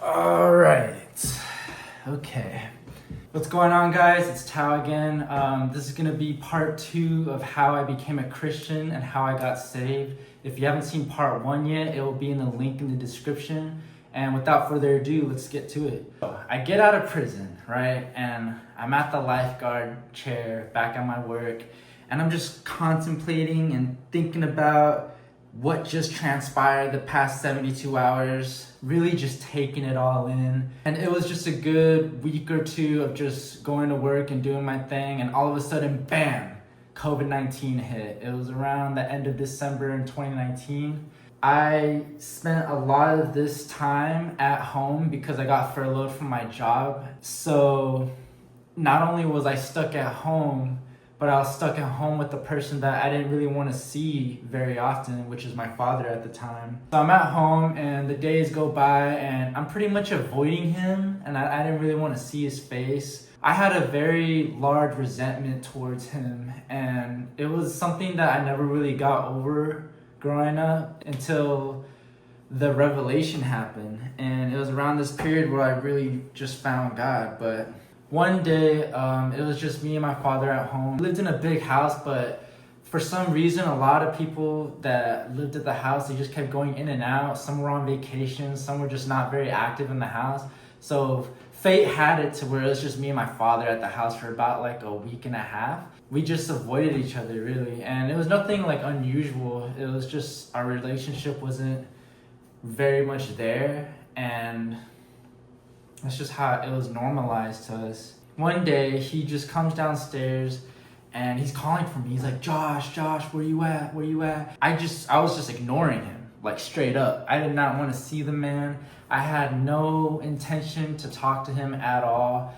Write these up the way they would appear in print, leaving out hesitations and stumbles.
All right. Okay. What's going on, guys? It's Tao again. This is going to be part 2 of how I became a Christian and how I got saved. If you haven't seen part 1 yet, it will be in the link in the description. And without further ado, let's get to it. I get out of prison, right? And I'm at the lifeguard chair back at my work. And I'm just contemplating and thinking about what just transpired the past 72 hours, really just taking it all in. And it was just a good week or two of just going to work and doing my thing, and all of a sudden, bam, COVID-19 hit. It was around the end of December in 2019. I spent a lot of this time at home because I got furloughed from my job. So not only was I stuck at home, but I was stuck at home with the person that I didn't really want to see very often, which is my father at the time. So I'm at home and the days go by and I'm pretty much avoiding him, and I didn't really want to see his face. I had a very large resentment towards him, and it was something that I never really got over growing up until the revelation happened. And it was around this period where I really just found God. But one day, it was just me and my father at home. We lived in a big house, but for some reason, a lot of people that lived at the house, they just kept going in and out. Some were on vacation, some were just not very active in the house. So fate had it to where it was just me and my father at the house for about like a week and a half. We just avoided each other, really. And it was nothing like unusual. It was just our relationship wasn't very much there. And that's just how it was normalized to us. One day, he just comes downstairs and he's calling for me. He's like, Josh, where you at? Where you at? I was just ignoring him, like straight up. I did not want to see the man. I had no intention to talk to him at all.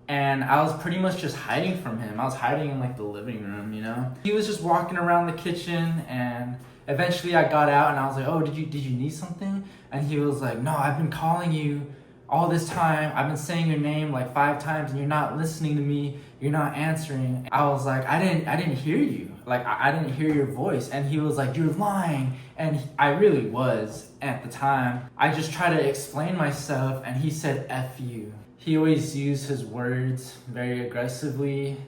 And I was pretty much just hiding from him. I was hiding in like the living room, you know? He was just walking around the kitchen, and eventually I got out and I was like, oh, did you need something? And he was like, no, I've been calling you all this time. I've been saying your name like 5 times and you're not listening to me. You're not answering. I was like, I didn't hear you. Like, I didn't hear your voice. And he was like, you're lying. And I really was at the time. I just tried to explain myself and he said, F you. He always used his words very aggressively.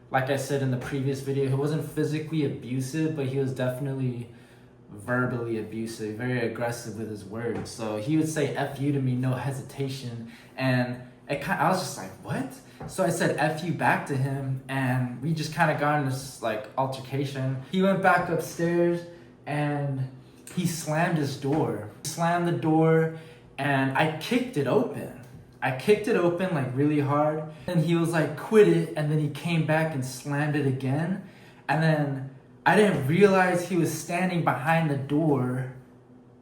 Like I said in the previous video, he wasn't physically abusive, but he was definitely verbally abusive, very aggressive with his words. So he would say F you to me, no hesitation. And I was just like, what? So I said F you back to him, and we just kind of got in this like altercation. He went back upstairs and he slammed his door. He slammed the door and I kicked it open. I kicked it open like really hard, and he was like, quit it. And then he came back and slammed it again. And then I didn't realize he was standing behind the door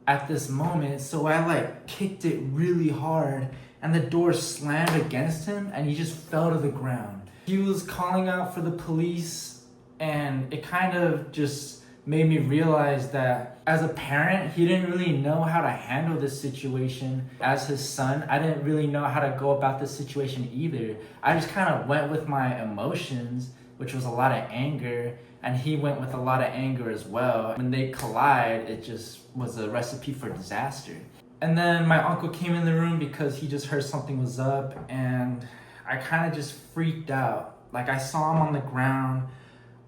at this moment. So I like kicked it really hard and the door slammed against him and he just fell to the ground. He was calling out for the police, and it kind of just made me realize that as a parent, he didn't really know how to handle this situation. As his son, I didn't really know how to go about this situation either. I just kind of went with my emotions, which was a lot of anger, and he went with a lot of anger as well. When they collide, it just was a recipe for disaster. And then my uncle came in the room because he just heard something was up, and I kind of just freaked out. Like, I saw him on the ground,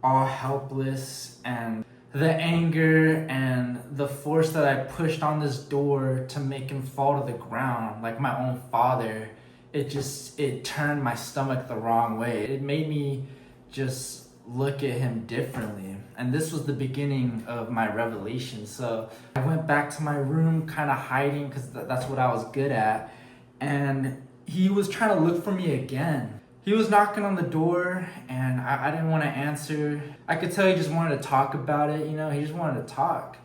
all helpless, and the anger and the force that I pushed on this door to make him fall to the ground, like my own father, it turned my stomach the wrong way. It made me just look at him differently. And this was the beginning of my revelation. So I went back to my room, kind of hiding, because that's what I was good at. And he was trying to look for me again. He was knocking on the door, and I didn't want to answer. I could tell he just wanted to talk about it, you know? He just wanted to talk.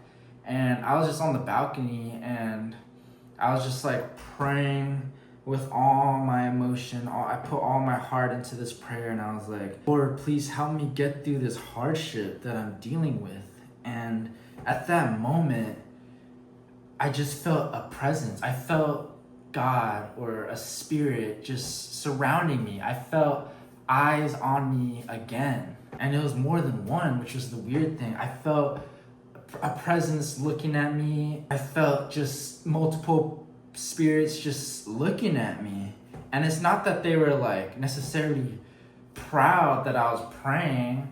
And I was just on the balcony, and I was just like praying with all my emotion. I put all my heart into this prayer, and I was like, Lord, please help me get through this hardship that I'm dealing with. And at that moment, I just felt a presence. I felt God or a spirit just surrounding me. I felt eyes on me again. And it was more than one, which was the weird thing. I felt a presence looking at me. I felt just multiple spirits just looking at me. And it's not that they were like necessarily proud that I was praying.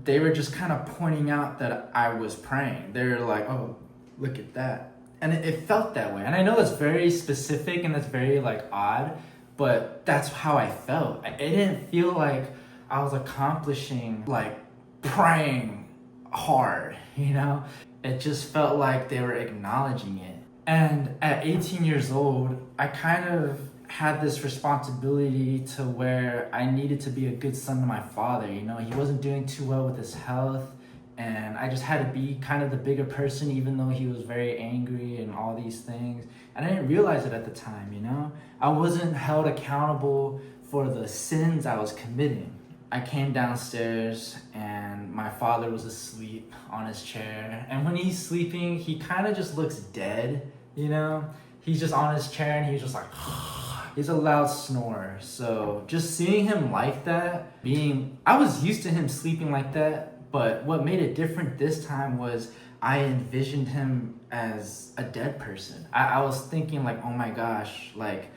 They were just kind of pointing out that I was praying. They were like, oh, look at that. And it felt that way. And I know it's very specific and that's very like odd, but that's how I felt. It didn't feel like I was accomplishing like praying hard, you know? It just felt like they were acknowledging it. And at 18 years old, I kind of had this responsibility to where I needed to be a good son to my father. You know, he wasn't doing too well with his health, and I just had to be kind of the bigger person, even though he was very angry and all these things. And I didn't realize it at the time, you know? I wasn't held accountable for the sins I was committing. I came downstairs and my father was asleep on his chair. And when he's sleeping, he kind of just looks dead, you know? He's just on his chair and he's just like, he's a loud snorer. So just seeing him like that, I was used to him sleeping like that, but what made it different this time was I envisioned him as a dead person. I was thinking like, oh my gosh, like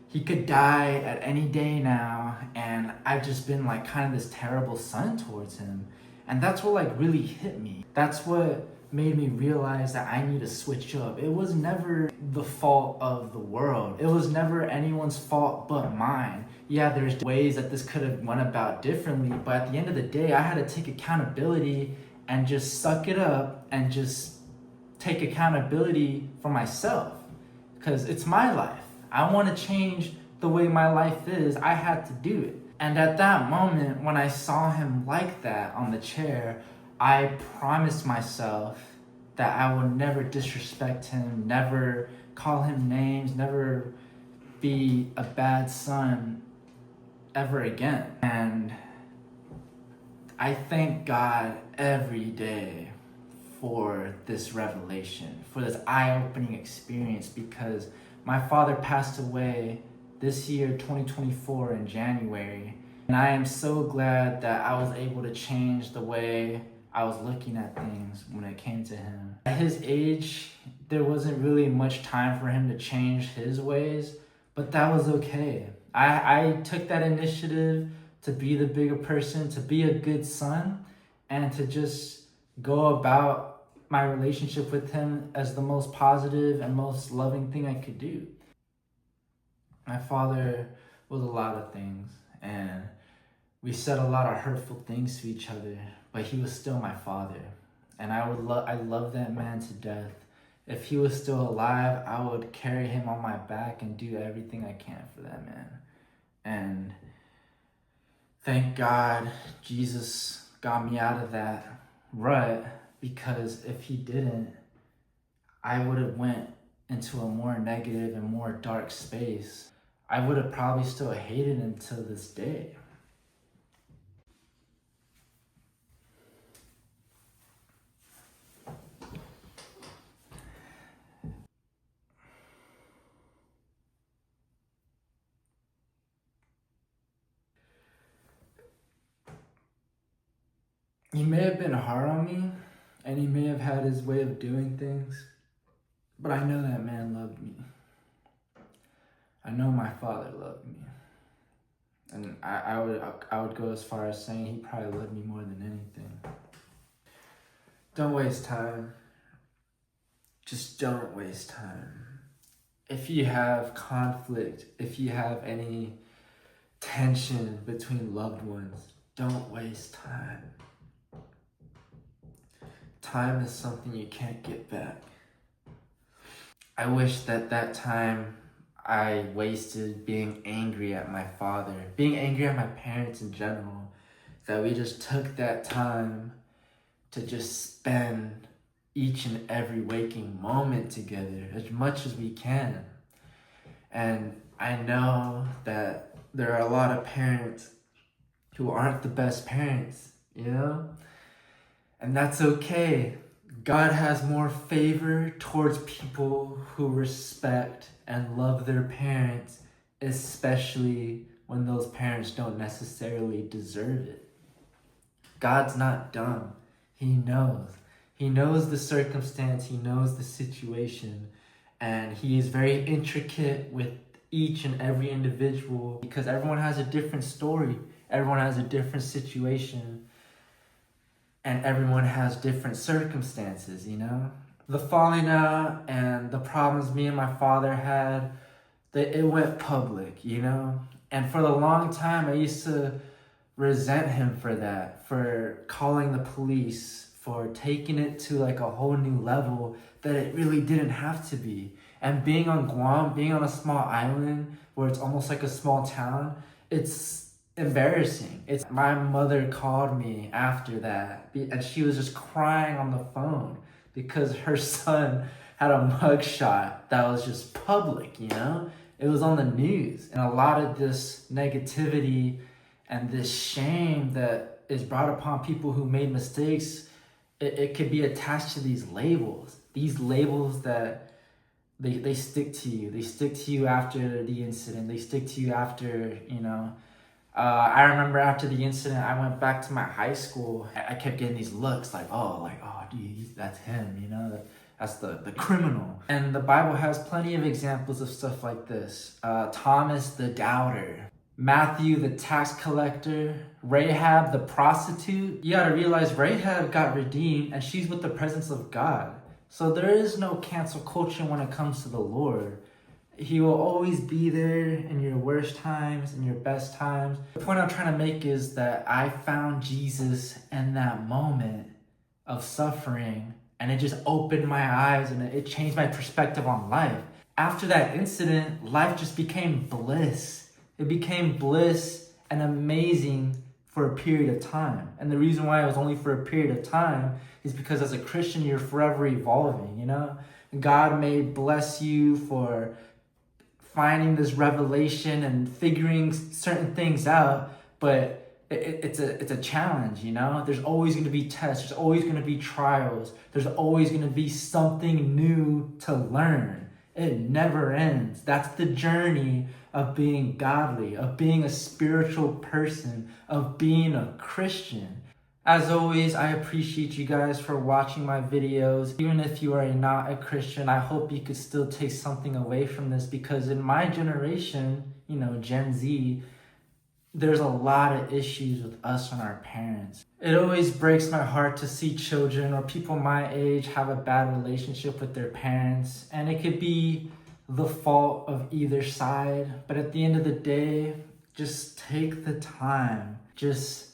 he could die at any day now, and I've just been like kind of this terrible son towards him. And that's what like really hit me. That's what made me realize that I need to switch up. It was never the fault of the world. It was never anyone's fault but mine. Yeah, there's ways that this could have went about differently, but at the end of the day, I had to take accountability and just suck it up and just take accountability for myself, because it's my life. I want to change the way my life is. I had to do it. And at that moment, when I saw him like that on the chair, I promised myself that I would never disrespect him, never call him names, never be a bad son ever again. And I thank God every day for this revelation, for this eye-opening experience, because my father passed away this year, 2024, in January. And I am so glad that I was able to change the way I was looking at things when it came to him. At his age, there wasn't really much time for him to change his ways, but that was okay. I took that initiative to be the bigger person, to be a good son, and to just go about my relationship with him as the most positive and most loving thing I could do. My father was a lot of things, and we said a lot of hurtful things to each other, but he was still my father. And I love that man to death. If he was still alive, I would carry him on my back and do everything I can for that man. And thank God Jesus got me out of that rut, because if he didn't, I would have went into a more negative and more dark space. I would have probably still hated him till this day. He may have been hard on me, and he may have had his way of doing things, but I know that man loved me. I know my father loved me. And I would go as far as saying he probably loved me more than anything. Don't waste time. Just don't waste time. If you have conflict, if you have any tension between loved ones, don't waste time. Time is something you can't get back. I wish that time I wasted being angry at my father, being angry at my parents in general, that we just took that time to just spend each and every waking moment together as much as we can. And I know that there are a lot of parents who aren't the best parents, you know? And that's okay. God has more favor towards people who respect and love their parents, especially when those parents don't necessarily deserve it. God's not dumb. He knows. He knows the circumstance. He knows the situation. And he is very intricate with each and every individual because everyone has a different story. Everyone has a different situation. And everyone has different circumstances, you know? The falling out and the problems me and my father had, it went public, you know? And for a long time, I used to resent him for that, for calling the police, for taking it to like a whole new level that it really didn't have to be. And being on Guam, being on a small island where it's almost like a small town, it's embarrassing. My mother called me after that and she was just crying on the phone because her son had a mugshot that was just public, you know? It was on the news. And a lot of this negativity and this shame that is brought upon people who made mistakes, it could be attached to these labels. These labels that they stick to you. They stick to you after the incident. They stick to you after, you know. I remember after the incident, I went back to my high school. I kept getting these looks like, oh, dude, that's him, you know? That's the criminal. And the Bible has plenty of examples of stuff like this. Thomas the doubter, Matthew the tax collector, Rahab the prostitute. You gotta realize Rahab got redeemed and she's with the presence of God. So there is no cancel culture when it comes to the Lord. He will always be there in your worst times and your best times. The point I'm trying to make is that I found Jesus in that moment of suffering, and it just opened my eyes and it changed my perspective on life. After that incident, life just became bliss. It became bliss and amazing for a period of time. And the reason why it was only for a period of time is because as a Christian, you're forever evolving, you know? God may bless you for finding this revelation and figuring certain things out, but it's a challenge, you know? There's always going to be tests. There's always going to be trials. There's always going to be something new to learn. It never ends. That's the journey of being godly, of being a spiritual person, of being a Christian. As always, I appreciate you guys for watching my videos. Even if you are not a Christian, I hope you could still take something away from this, because in my generation, you know, Gen Z, there's a lot of issues with us and our parents. It always breaks my heart to see children or people my age have a bad relationship with their parents, and it could be the fault of either side. But at the end of the day, just take the time. Just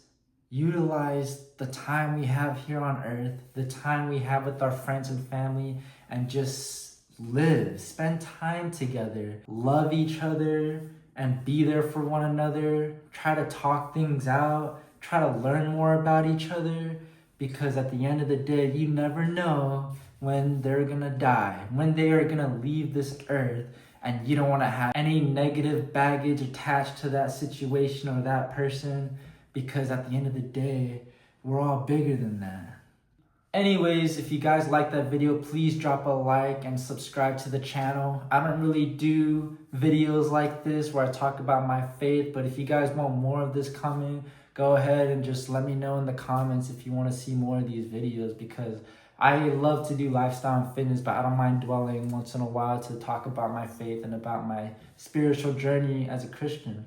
utilize the time we have here on earth, the time we have with our friends and family, and just live. Spend time together. Love each other and be there for one another. Try to talk things out. Try to learn more about each other, because at the end of the day, you never know when they're gonna die, when they are gonna leave this earth, and you don't want to have any negative baggage attached to that situation or that person, because at the end of the day, we're all bigger than that. Anyways, if you guys like that video, please drop a like and subscribe to the channel. I don't really do videos like this where I talk about my faith, but if you guys want more of this coming, go ahead and just let me know in the comments if you want to see more of these videos, because I love to do lifestyle and fitness, but I don't mind dwelling once in a while to talk about my faith and about my spiritual journey as a Christian.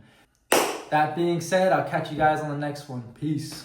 That being said, I'll catch you guys on the next one. Peace.